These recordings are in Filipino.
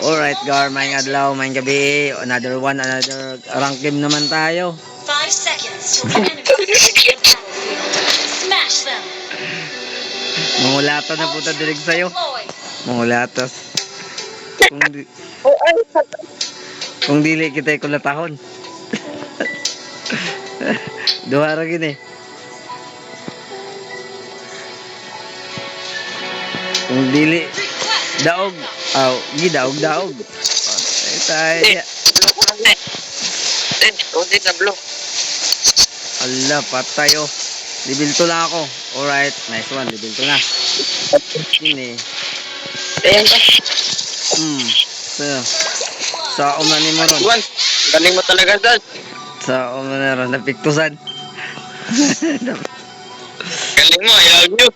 Alright, Gar, may adlaw, may gabi. Another rank game naman tayo. 5 seconds till the enemy enters the battlefield. Smash them. Mangulato na puta dirig sa'yo. Deploy. Mangulatos. Kung dili kita kulatahon. Duha ra gini. Kung dili daog, gidaog. Tay. Allah, patay oh. Level 2 lang ako. Alright, nice one. Level 2 na. Ini. Ayan ka. Sa una ni mo ron. Juan, galing mo talaga dad. Sa una ron, napiktusan. Galing mo, I love you.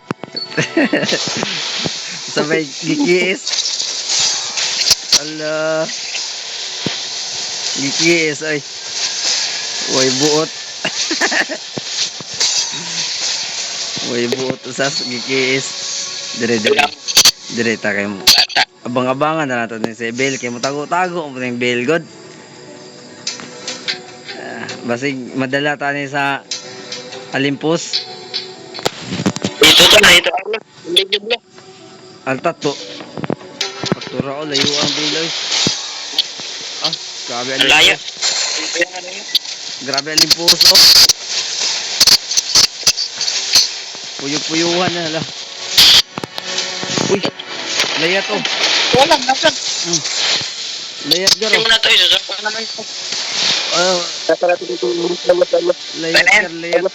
Sabay gikiis. Allah. Gikiis, ay. Uy, buot. Uy, buot usas, gikiis. Dire ta kayo mo. Abang-abangan na nato ni si Bel. Kaya mo tago-tago mo yung Bel God. Basig madala tani sa Olympus. Ito. Hindi blo. Altat to. Pagtura ko, layo ang biloy. Grabe ang Laya. Grabe ang limpuso. Puyo-puyuhan na hala. Uy, layat oh. Wala, nasan? Layat garo. Hindi mo na ito, isusupan naman ito. Layat.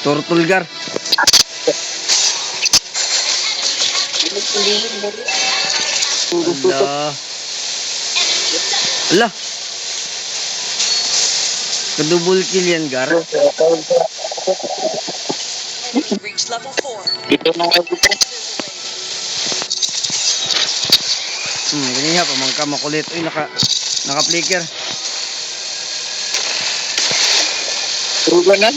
Tortulgar. Allah. Kadubul kill yan, Gar. Reach level 4. Ito na ako dito. Ganyan pa, mangka makulit. Uy, naka-flicker. Rugo na.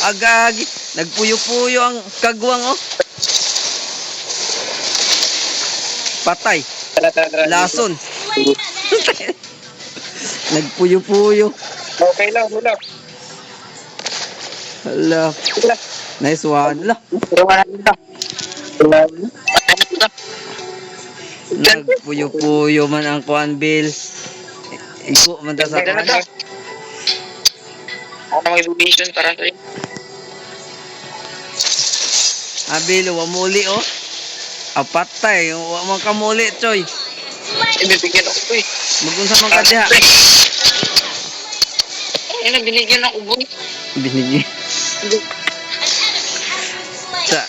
Agagi. Nagpuyo-puyo ang kagwang, oh. Patay. Lason. Nagpuyo-puyo. Okay lang, wala. Hala. Nice one. Hala. Nagpuyo-puyo man ang kuan Bill. Iko man ta sa kuan. Ako na mag-donation para sa'yo. Abil, wamuli oh. Apatay, wa man kamuli, Choy. Ibibigyan ako ito eh. Magunsa man ka diha. Ay, binigyan ako boy. Binigyan. Sa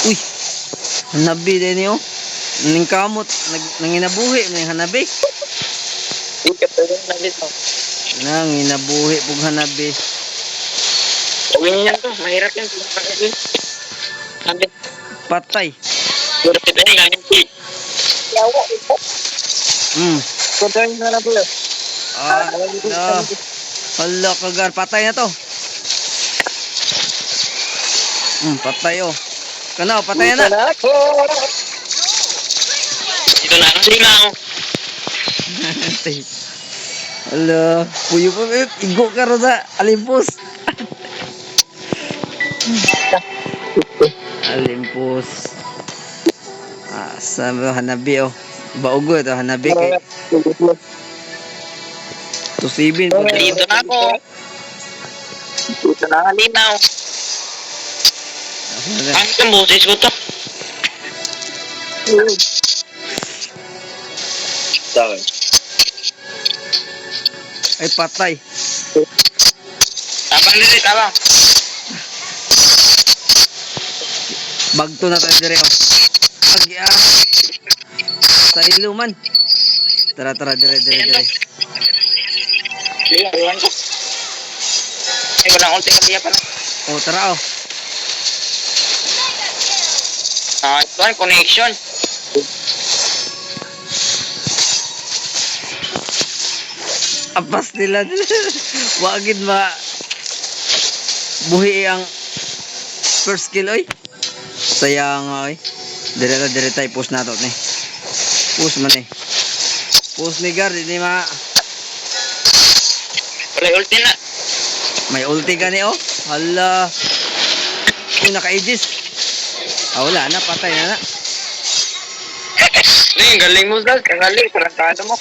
Uy, hanabi din niyo. Ning kamot, nanginabuhi ning hanabi. Ikat na rin na dito. Nanginabuhi pug hanabi. Gawin niya to, mahirap yan. Sabi, Patay. hirap ito eh, galing ki. Yawa ito. Kuntuin na na po yun. No. Hala kagar, patay na to. Patay oh. Kana, patay na. Dito na ako, sige na ako. Hala, puyo pa, igo ka rin sa Olympus. Olympus. Sa hanabi oh. Baugo ito, hanabi kay. Tusibin. Dito na ako. Dito na halinaw. Ang kambusis ko to. Sorry. Ay, patay. Abang nila, abang. Bagto na tayo dire oh. Agya. Sa iluman. Tara, dire. Iwan ko. Ay, walang ulti ka diya pala. Oh, tara oh. Ito ay connection. Apas nila. Wagid ma buhi ang first kill oy. Sayang oy. Dire tay post nato ni. Post man eh. Post ni guard ini ma. Wala ulti na. May ulti ka ni oh. Hala. Uy, naka-aegis. Ah, wala na. Patay na na. Galing mo Zaz. Galing. Tarantado mo.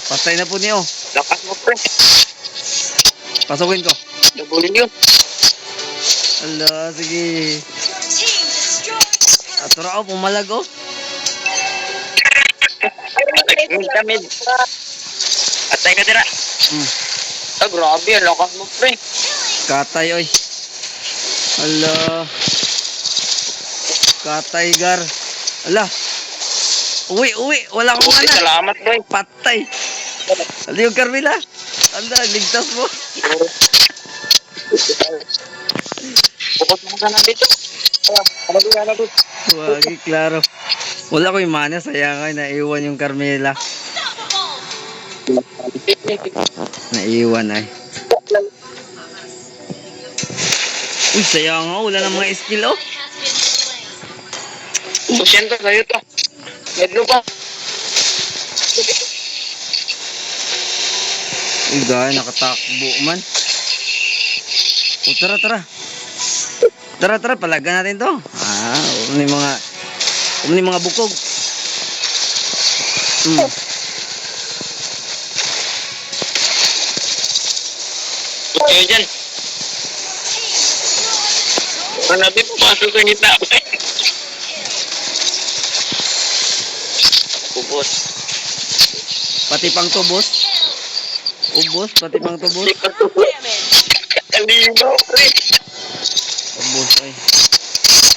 Patay na po niyo. Lakas mo pre. Pasukin ko. Nabulin yun. Hala, sige. Team destroyed. Atura oh, pumalag oh. Mid. Atay ka tira. Ah, grabe. Ang lakas mo pre. Katay oy. Hala. Katay gar. Hala. Uwi. Wala akong Uy, mana. salamat bro. Patay. Hala yung Carmela. Hala, ligtas mo. Bukod mo ka na dito. Ano na dito? Wagi, klaro. Wala ko yung mana. Sayang ay naiwan yung Carmela. Naiwan ay. Uy, sayang nga. Wala na mga skill oh. Has been slain. Susyento sa'yo to. Medlo pa. Uy, gaya, nakatakbo man. O, tara. Tara, palagan natin to. Ah, yung mga bukog. Kayo dyan. Manabi po, pasok sa gitna. Ubos. Pati pang tubos. Ubos, pati pang tubos. Kalino, pre. Ubos, ay.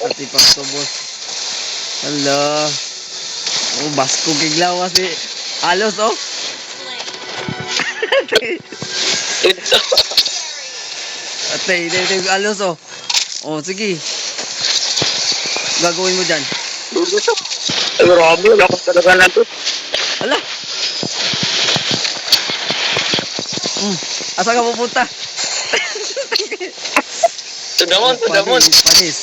Pati pang tubos. Hala. Oh, basko giglawa si Alos, oh. Ito. Ate, ito Alos, oh. Oh, sige. Gagawin mo dyan. Ito. Grabe, lakas talaga na to. Hala. Asa ka pupunta? Tudamon. Panis.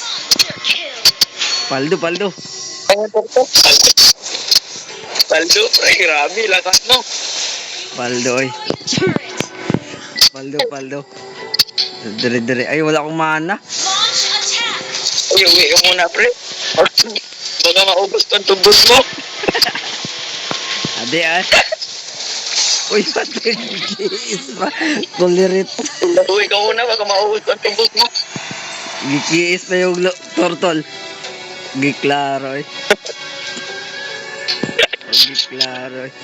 Paldo. Paldo, pre. Grabe, lakas mo. Paldo, ay. Turret. Paldo. Dire. Ay, wala akong mana. Launch attack. Uwi ka muna, pre. Baka maubos kang tubos mo. Ade, ah. Uy, pati gikiis pa. Kulirit. Uwi ka muna, baka maubos kang tubos mo. Gikiis pa yung turtle. Giklaro, eh. Giklaro, eh.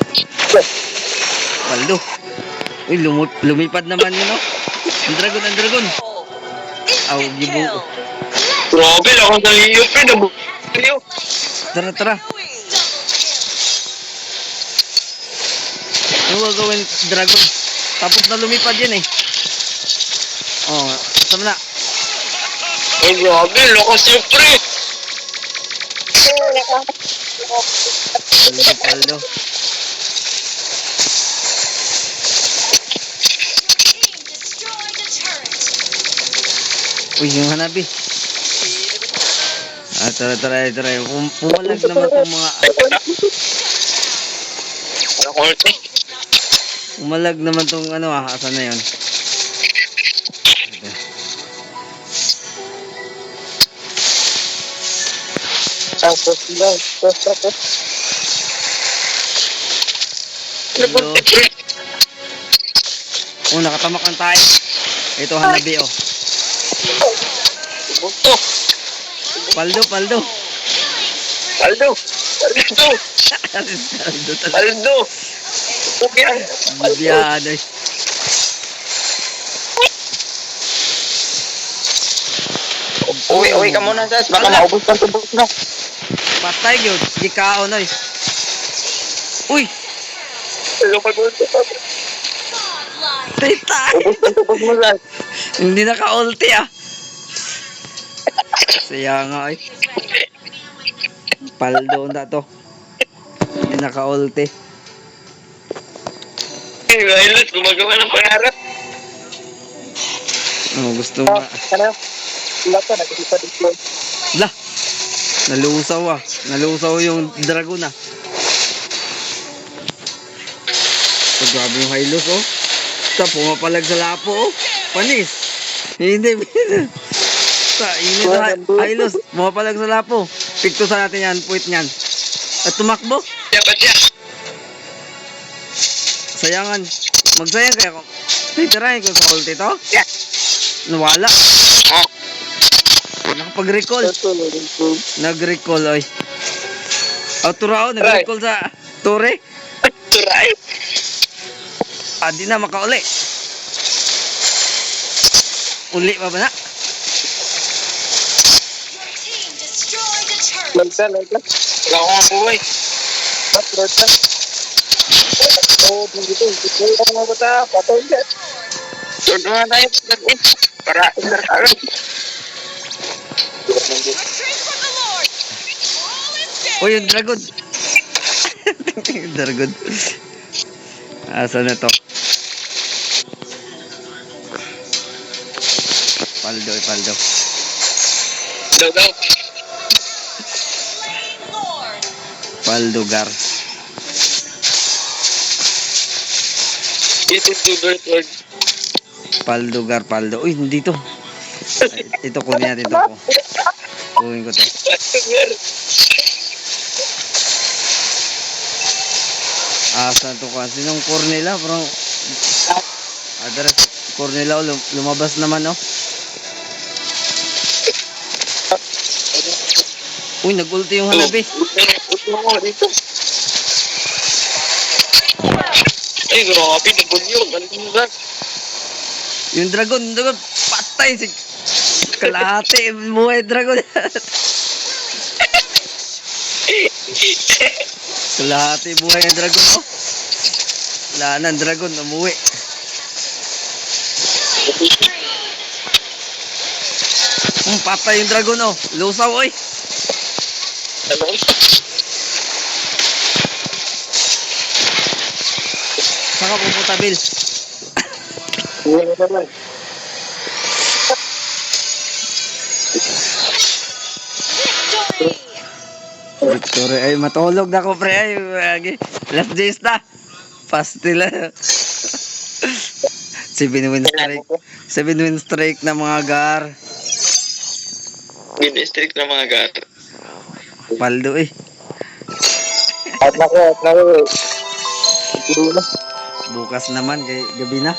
Paldo. Uy, lumipad naman yun, oh. Ang dragon. Aw, gibu. Grabe, lakas ng iyo, pre. Nabuliw. Tara. Ano gagawin, dragon? Tapos na lumipad yan, eh. Oh, sama na. Ay, grabe, lakas yung pre. Paldo. Team destroyed a turret. Uy, yung hanabi. Ah, tara. Pumalag naman itong mga... Ano korte? Umalag naman itong ano ah. Asan na yun? Hello. Oh, nakatamak ang tayo. Ito hanabi oh. Bukto. Paldo. Paldo. Paldo talaga. Paldo. Bukyan. Biyado eh. Uwi ka muna, Sas. Baka maubos kang tubos mo. Patay yun. Gikaon oy. Uy! Hello, pag-ulti pa. Godlike. Tay. Ubos kang tubos mo, Sas. Hindi naka-ulti ah. Saya nga eh. Paldo na to. Hindi naka-ulti. Violet, gumagawa ng pangarap. Gusto nga. Ano? Wala pa, nagkikita dito. Lah! Nalusaw ah. Nalusaw yung dragon ah. So, grabe yung Hylos oh. Sa pumapalag sa lapo oh. Panis. Hindi. Sa init sa Hylos. Pumapalag sa lapo. Piktusan natin yan. Puwit niyan. At tumakbo. Dapat yan. Sayangan. Magsayang kaya ko. Titirahin ko sa ulti to. Yeah. Nawala. Oh. Nakapag-recall. Nag-recall oy. Auturao, nag-recall sa Tore. Turay. Di na makauli. Uli pa ba na? Team destroyed a turret. Lagsa. Wala ko nga buhay. Lagsa. Oh, dito. Dito ko mga bata. Patay ka. Turn na tayo. Para agad. Retreat from the Lord. All is dead. Oh, yung dragon. Yung dragon. Asa na to? Paldo. Daw. Lord. Paldogar. Ito Lord. Paldo. Uy, hindi to. Ito, kunin natin to po. Kunin ko to. Asa to kasi nung Cornela, parang address Cornela lumabas naman oh. Uy, nag-ulti yung hanabi. Dito. Ay, grabe. Nagulyo. Ganun ba? Yung dragon, patay si kalahati, buhay dragon. Kalahati buhay ang dragon oh. Wala na ang dragon, umuwi. Patay yung dragon oh. Lusaw oy. Ano? Saka pupunta Bill. Wala naman. Victory. Victory. Ay, matulog na ko pre. Ay, last days na. Pastila. 7 win streak. 7 win streak na mga gar. District ng mga gato. Paldo eh. At na ko. Bukas naman, gabi na.